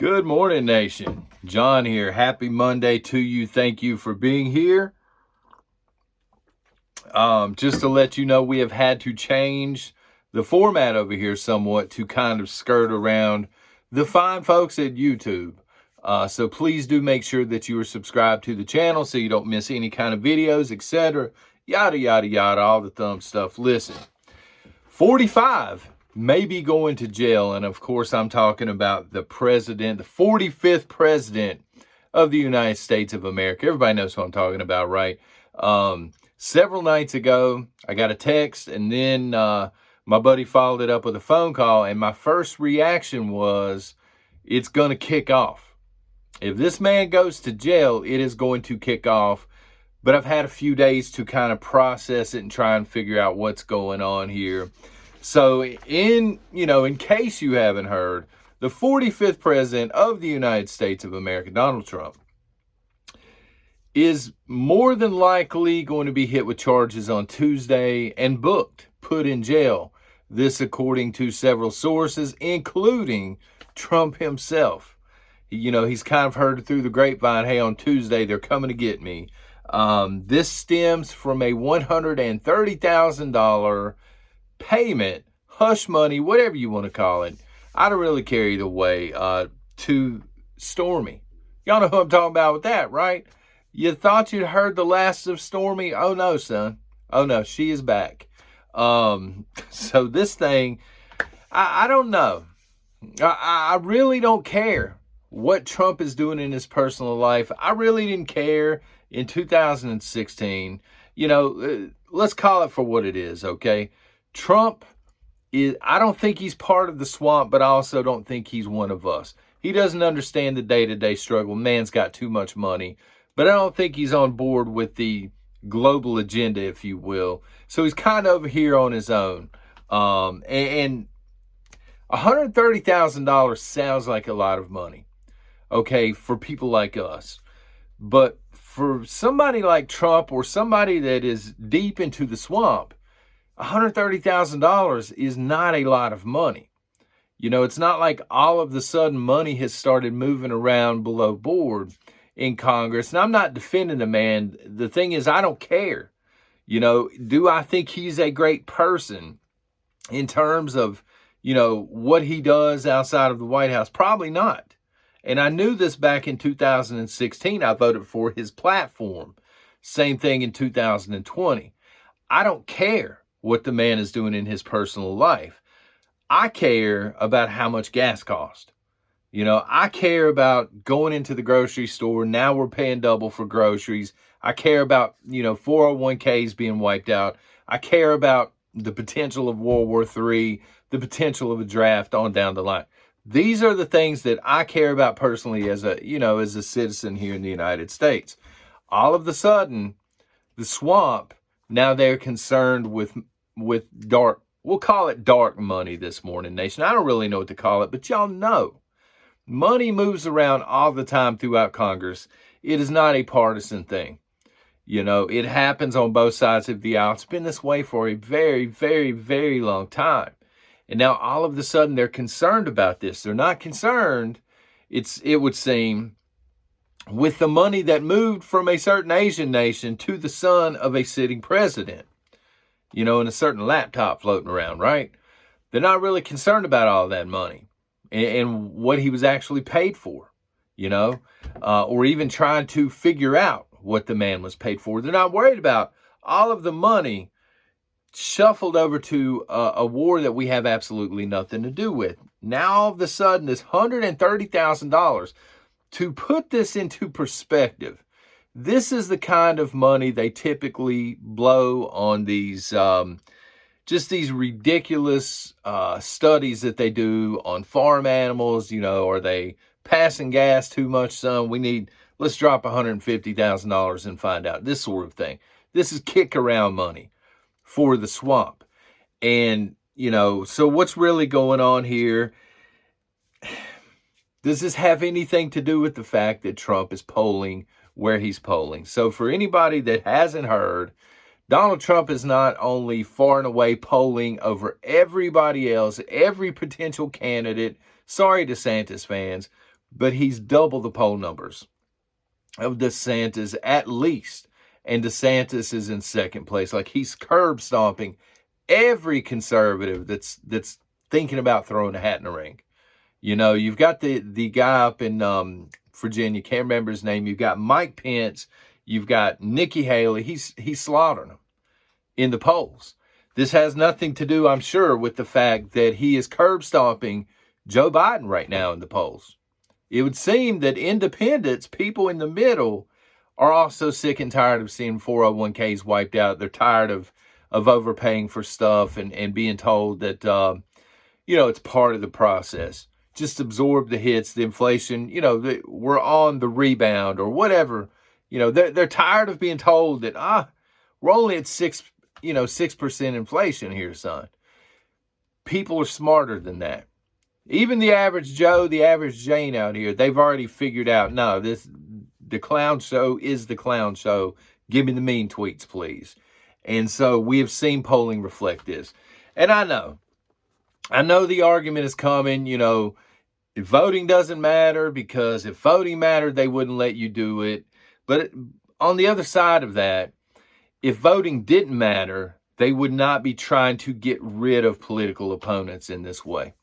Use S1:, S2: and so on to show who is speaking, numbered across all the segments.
S1: Good morning, nation. John here. Happy Monday to you. Thank you for being here. Just to let you know, we have had to change the format over here somewhat to kind of skirt around the fine folks at YouTube. So please do make sure that you are subscribed to the channel so you don't miss any kind of videos, etc. Yada, yada, yada, all the thumb stuff. Listen, 45 may be going to jail. And of course, I'm talking about the president, the 45th president of the United States of America. Everybody knows who I'm talking about, right? Several nights ago, I got a text, and then my buddy followed it up with a phone call. And my first reaction was, it's going to kick off. If this man goes to jail, it is going to kick off. But I've had a few days to kind of process it and try and figure out what's going on here. So in case you haven't heard, the 45th president of the United States of America, Donald Trump, is more than likely going to be hit with charges on Tuesday and put in jail. This according to several sources, including Trump himself. He's kind of heard through the grapevine, hey, on Tuesday, they're coming to get me. This stems from a $130,000 payment, hush money, whatever you want to call it. I don't really care either way, to Stormy. Y'all know who I'm talking about with that, right? You thought you'd heard the last of Stormy? Oh no, son. Oh no, she is back. So this thing, I don't know. I really don't care what Trump is doing in his personal life. I really didn't care in 2016. Let's call it for what it is, okay? Trump I don't think he's part of the swamp, but I also don't think he's one of us. He doesn't understand the day-to-day struggle. Man's got too much money, but I don't think he's on board with the global agenda, if you will. So he's kind of over here on his own. And $130,000 sounds like a lot of money, okay, for people like us. But for somebody like Trump or somebody that is deep into the swamp, $130,000 is not a lot of money. It's not like all of the sudden money has started moving around below board in Congress. And I'm not defending the man. The thing is, I don't care. Do I think he's a great person in terms of, what he does outside of the White House? Probably not. And I knew this back in 2016. I voted for his platform. Same thing in 2020. I don't care what the man is doing in his personal life. I care about how much gas costs. I care about going into the grocery store. Now we're paying double for groceries. I care about, 401ks being wiped out. I care about the potential of World War III, the potential of a draft on down the line. These are the things that I care about personally as a citizen here in the United States. All of a sudden, the swamp, now they're concerned with dark, we'll call it dark money this morning, nation. I don't really know what to call it, but y'all know. Money moves around all the time throughout Congress. It is not a partisan thing. It happens on both sides of the aisle. It's been this way for a very, very, very long time. And now all of a sudden they're concerned about this. They're not concerned, it would seem, with the money that moved from a certain Asian nation to the son of a sitting president. And a certain laptop floating around, right? They're not really concerned about all that money and what he was actually paid for, or even trying to figure out what the man was paid for. They're not worried about all of the money shuffled over to a war that we have absolutely nothing to do with. Now, all of a sudden, this $130,000, to put this into perspective, this is the kind of money they typically blow on these, just these ridiculous studies that they do on farm animals. Are they passing gas too much, son? Let's drop $150,000 and find out. This sort of thing. This is kick around money for the swamp. And, so what's really going on here? Does this have anything to do with the fact that Trump is polling where he's polling? So for anybody that hasn't heard, Donald Trump is not only far and away polling over everybody else, every potential candidate. Sorry, DeSantis fans, but he's double the poll numbers of DeSantis at least. And DeSantis is in second place. Like, he's curb stomping every conservative that's thinking about throwing a hat in the ring. You know, you've got the guy up in Virginia, can't remember his name. You've got Mike Pence. You've got Nikki Haley. He's slaughtering them in the polls. This has nothing to do, I'm sure, with the fact that he is curb stomping Joe Biden right now in the polls. It would seem that independents, people in the middle, are also sick and tired of seeing 401ks wiped out. They're tired of overpaying for stuff and being told that, it's part of the process. Just absorb the hits, the inflation, we're on the rebound or whatever. They're tired of being told that, we're only at 6% inflation here, son. People are smarter than that. Even the average Joe, the average Jane out here, they've already figured out, no, the clown show is the clown show. Give me the mean tweets, please. And so we have seen polling reflect this. And I know the argument is coming, if voting doesn't matter, because if voting mattered, they wouldn't let you do it. But on the other side of that, if voting didn't matter, they would not be trying to get rid of political opponents in this way.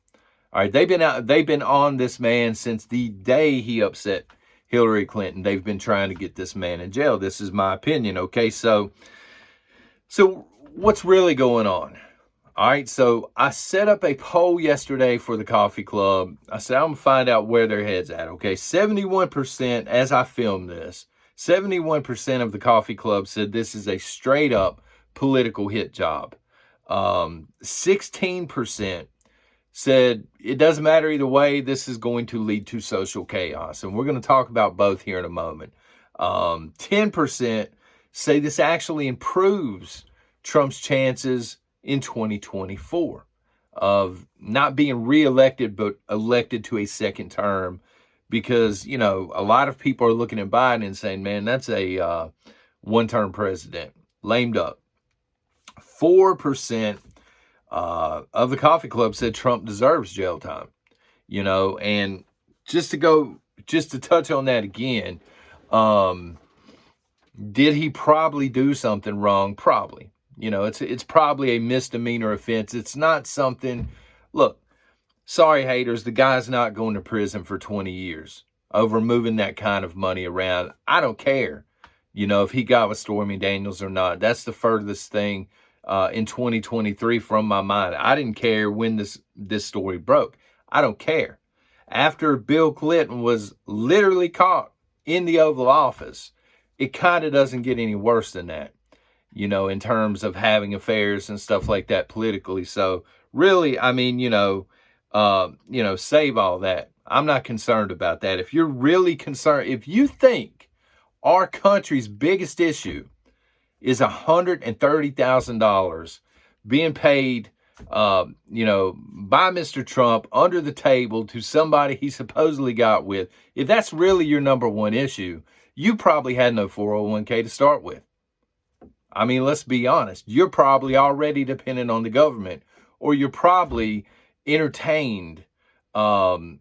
S1: All right, they've been on this man since the day he upset Hillary Clinton. They've been trying to get this man in jail. This is my opinion, okay? So what's really going on? All right, so I set up a poll yesterday for the coffee club. I said, I'm going to find out where their head's at, okay? 71%, as I filmed this, 71% of the coffee club said this is a straight up political hit job. 16% said it doesn't matter either way, this is going to lead to social chaos. And we're going to talk about both here in a moment. 10% say this actually improves Trump's chances in 2024 of not being reelected, but elected to a second term, because, a lot of people are looking at Biden and saying, man, that's a one-term president, lamed up. 4% of the coffee club said Trump deserves jail time, and just to touch on that again, did he probably do something wrong? Probably. It's probably a misdemeanor offense. It's not something, look, sorry haters, the guy's not going to prison for 20 years over moving that kind of money around. I don't care, if he got with Stormy Daniels or not. That's the furthest thing in 2023 from my mind. I didn't care when this story broke. I don't care. After Bill Clinton was literally caught in the Oval Office, it kind of doesn't get any worse than that, in terms of having affairs and stuff like that politically. So really, save all that. I'm not concerned about that. If you're really concerned, if you think our country's biggest issue is $130,000 being paid, by Mr. Trump under the table to somebody he supposedly got with, if that's really your number one issue, you probably had no 401k to start with. Let's be honest. You're probably already dependent on the government, or you're probably entertained by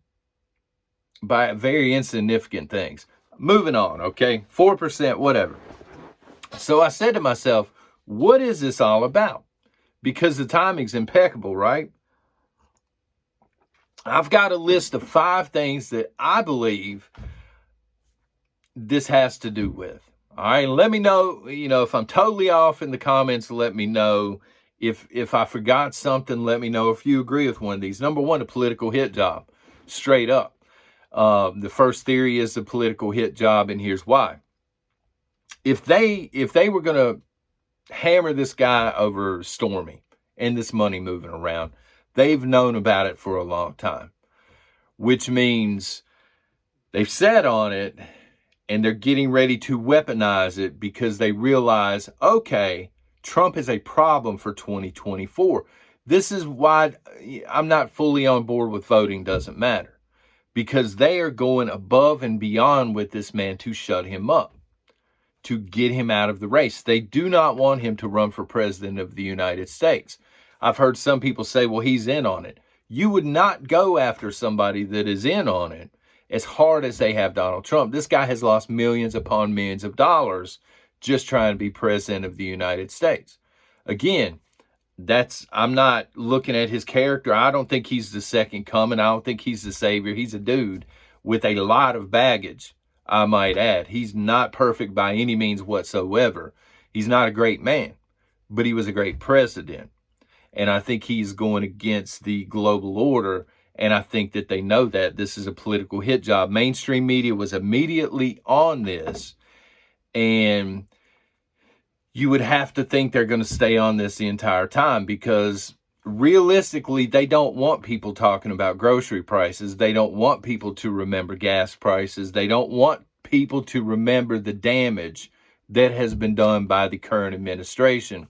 S1: very insignificant things. Moving on, okay? 4%, whatever. So I said to myself, what is this all about? Because the timing's impeccable, right? I've got a list of 5 things that I believe this has to do with. All right, let me know, if I'm totally off in the comments, let me know. If I forgot something, let me know if you agree with one of these. Number 1, a political hit job, straight up. The first theory is a political hit job, and here's why. If they were going to hammer this guy over Stormy and this money moving around, they've known about it for a long time, which means they've sat on it and they're getting ready to weaponize it because they realize, okay, Trump is a problem for 2024. This is why I'm not fully on board with voting doesn't matter, because they are going above and beyond with this man to shut him up, to get him out of the race. They do not want him to run for president of the United States. I've heard some people say, well, he's in on it. You would not go after somebody that is in on it as hard as they have Donald Trump. This guy has lost millions upon millions of dollars just trying to be president of the United States. Again, I'm not looking at his character. I don't think he's the second coming. I don't think he's the savior. He's a dude with a lot of baggage, I might add. He's not perfect by any means whatsoever. He's not a great man, but he was a great president. And I think he's going against the global order. And I think that they know that this is a political hit job. Mainstream media was immediately on this. And you would have to think they're going to stay on this the entire time, because realistically, they don't want people talking about grocery prices. They don't want people to remember gas prices. They don't want people to remember the damage that has been done by the current administration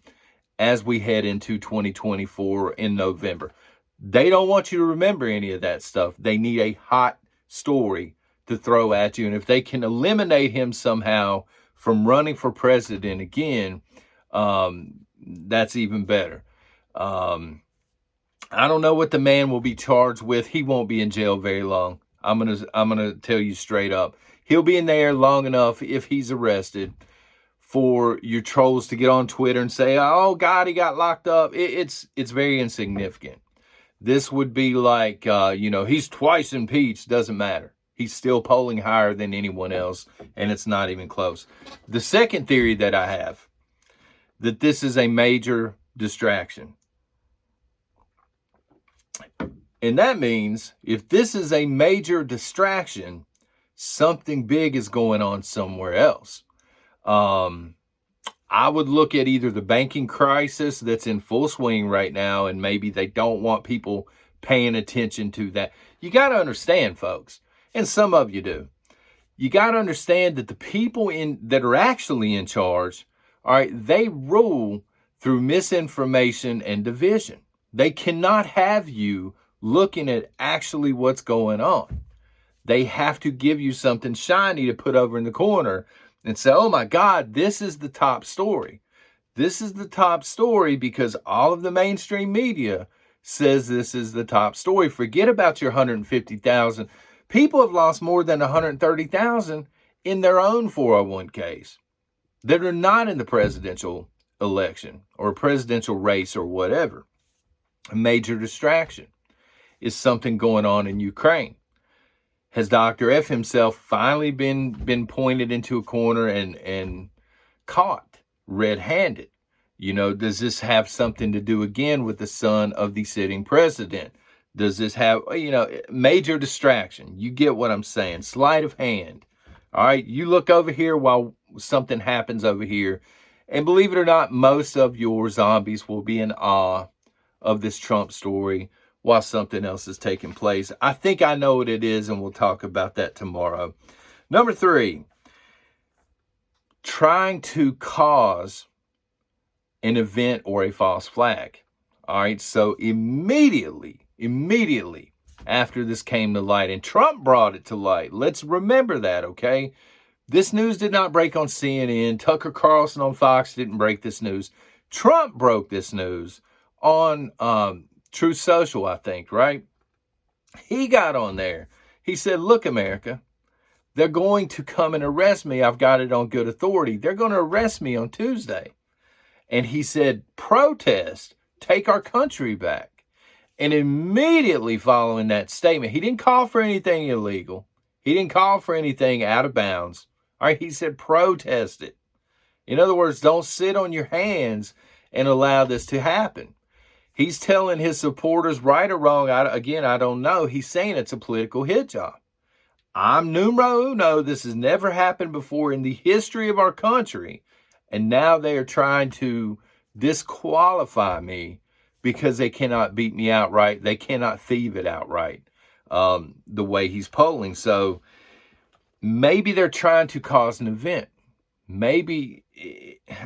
S1: as we head into 2024 in November. They don't want you to remember any of that stuff. They need a hot story to throw at you. And if they can eliminate him somehow from running for president again, that's even better. I don't know what the man will be charged with. He won't be in jail very long. I'm gonna tell you straight up. He'll be in there long enough, if he's arrested, for your trolls to get on Twitter and say, "Oh God, he got locked up." It's very insignificant. This would be like, he's twice impeached. Doesn't matter. He's still polling higher than anyone else, and it's not even close. The second theory that I have, that this is a major distraction. And that means if this is a major distraction, something big is going on somewhere else. I would look at either the banking crisis that's in full swing right now, and maybe they don't want people paying attention to that. You got to understand, folks, and some of you do. You got to understand that the people that are actually in charge, all right, they rule through misinformation and division. They cannot have you looking at actually what's going on. They have to give you something shiny to put over in the corner and say, "Oh my God, this is the top story. This is the top story because all of the mainstream media says this is the top story." Forget about your 150,000. People have lost more than 130,000 in their own 401ks that are not in the presidential election or presidential race or whatever. A major distraction is something going on in Ukraine. Has Dr. F himself finally been pointed into a corner and caught red-handed? Does this have something to do again with the son of the sitting president? Does this have, major distraction? You get what I'm saying. Sleight of hand. All right. You look over here while something happens over here. And believe it or not, most of your zombies will be in awe of this Trump story while something else is taking place. I think I know what it is, and we'll talk about that tomorrow. Number 3, trying to cause an event or a false flag. All right, so immediately after this came to light, and Trump brought it to light, let's remember that, okay? This news did not break on CNN. Tucker Carlson on Fox didn't break this news. Trump broke this news on Truth Social, I think, right? He got on there. He said, "Look, America, they're going to come and arrest me. I've got it on good authority. They're going to arrest me on Tuesday." And he said, "Protest, take our country back." And immediately following that statement, he didn't call for anything illegal. He didn't call for anything out of bounds. All right, he said, protest it. In other words, don't sit on your hands and allow this to happen. He's telling his supporters, right or wrong, I don't know. He's saying it's a political hit job. I'm numero uno. This has never happened before in the history of our country. And now they are trying to disqualify me because they cannot beat me outright. They cannot thieve it outright the way he's polling. So maybe they're trying to cause an event. Maybe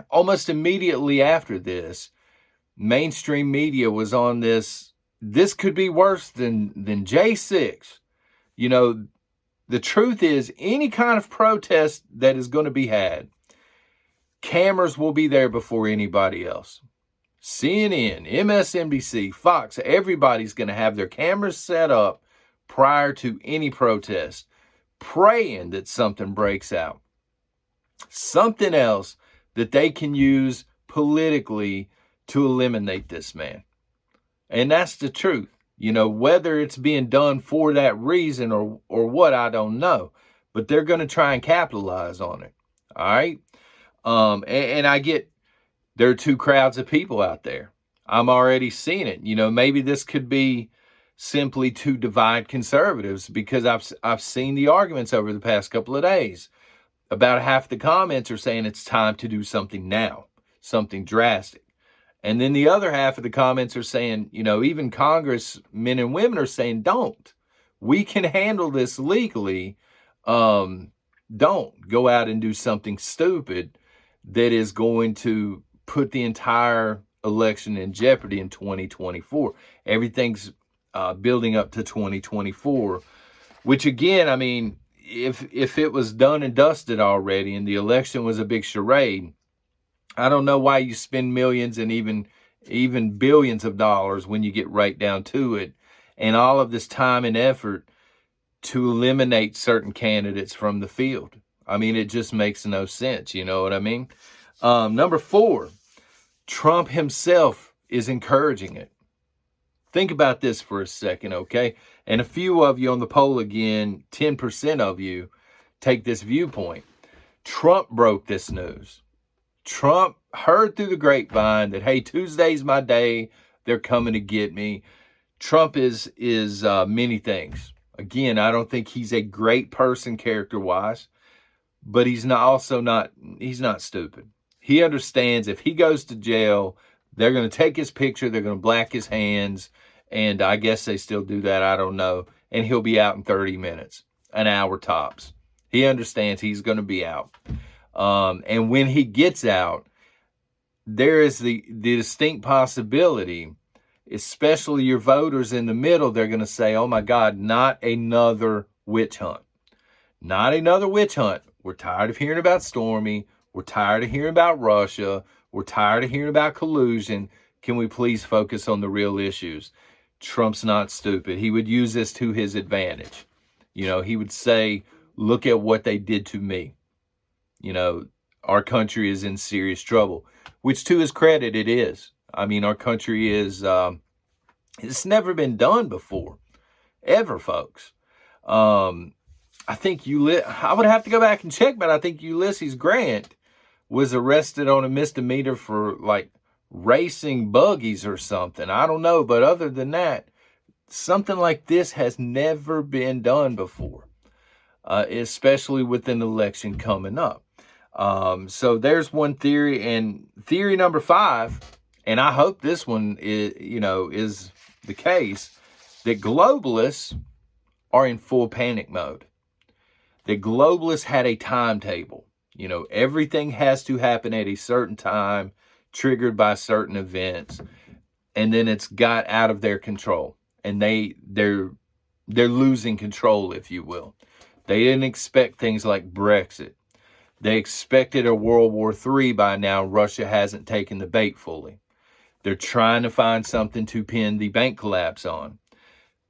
S1: almost immediately after this, mainstream media was on this. This could be worse than J6. The truth is, any kind of protest that is going to be had, cameras will be there before anybody else. CNN, MSNBC, Fox, everybody's going to have their cameras set up prior to any protest. praying that something breaks out. Something else that they can use politically to eliminate this man. And that's the truth. You know, whether it's being done for that reason or what, I don't know. But they're going to try and capitalize on it. All right. And I get there are two crowds of people out there. I'm already seeing it. You know, maybe this could be simply to divide conservatives, because I've seen the arguments over the past couple of days. About half the comments are saying it's time to do something now, something drastic. And then the other half of the comments are saying, you know, even congressmen and women are saying, don't. We can handle this legally. Don't go out and do something stupid that is going to put the entire election in jeopardy in 2024. Everything's building up to 2024, which again, I mean, if it was done and dusted already and the election was a big charade, I don't know why you spend millions and even billions of dollars when you get right down to it, and all of this time and effort to eliminate certain candidates from the field. I mean, it just makes no sense. You know what I mean? Number 4, Trump himself is encouraging it. Think about this for a second, okay? And a few of you on the poll again, 10% of you take this viewpoint. Trump broke this news. Trump heard through the grapevine that, hey, Tuesday's my day. They're coming to get me. Trump is many things. Again, I don't think he's a great person character-wise, but he's not stupid. He understands if he goes to jail, they're going to take his picture, they're going to black his hands, and I guess they still do that, I don't know, and he'll be out in 30 minutes, an hour tops. He understands he's going to be out. And when he gets out, there is the distinct possibility, especially your voters in the middle, they're going to say, oh my God, not another witch hunt. Not another witch hunt. We're tired of hearing about Stormy. We're tired of hearing about Russia. We're tired of hearing about collusion. Can we please focus on the real issues? Trump's not stupid. He would use this to his advantage. You know, he would say, look at what they did to me. You know, our country is in serious trouble, which to his credit, it is. I mean, our country is, it's never been done before, ever, folks. I think I would have to go back and check, but I think Ulysses Grant was arrested on a misdemeanor for like racing buggies or something. I don't know. But other than that, something like this has never been done before, especially with an election coming up. So there's one theory, and theory number 5, and I hope this one is the case, that globalists are in full panic mode. That globalists had a timetable. You know, everything has to happen at a certain time, triggered by certain events, and then it's got out of their control, and they're losing control, if you will. They didn't expect things like Brexit. They expected a World War III by now. Russia hasn't taken the bait fully. They're trying to find something to pin the bank collapse on.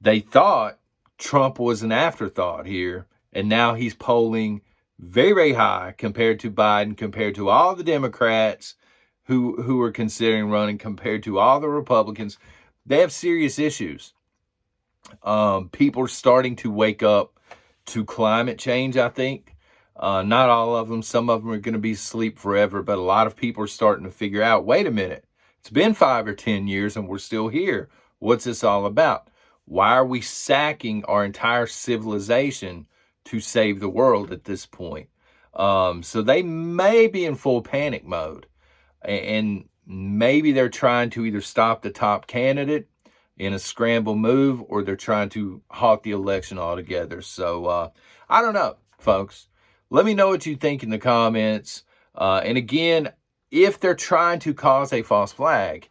S1: They thought Trump was an afterthought here, and now he's polling very, very high compared to Biden, compared to all the Democrats who are considering running, compared to all the Republicans. They have serious issues. People are starting to wake up to climate change, I think. Not all of them. Some of them are going to be asleep forever, but a lot of people are starting to figure out, wait a minute, it's been 5 or 10 years and we're still here. What's this all about? Why are we sacking our entire civilization to save the world at this point? So they may be in full panic mode, and maybe they're trying to either stop the top candidate in a scramble move, or they're trying to halt the election altogether. So I don't know, folks. Let me know what you think in the comments. And again, if they're trying to cause a false flag,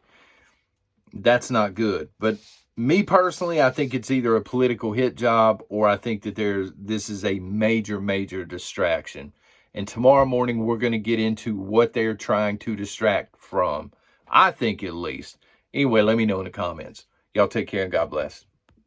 S1: that's not good. But me personally, I think it's either a political hit job, or I think that this is a major, major distraction. And tomorrow morning, we're going to get into what they're trying to distract from. I think, at least. Anyway, let me know in the comments. Y'all take care and God bless.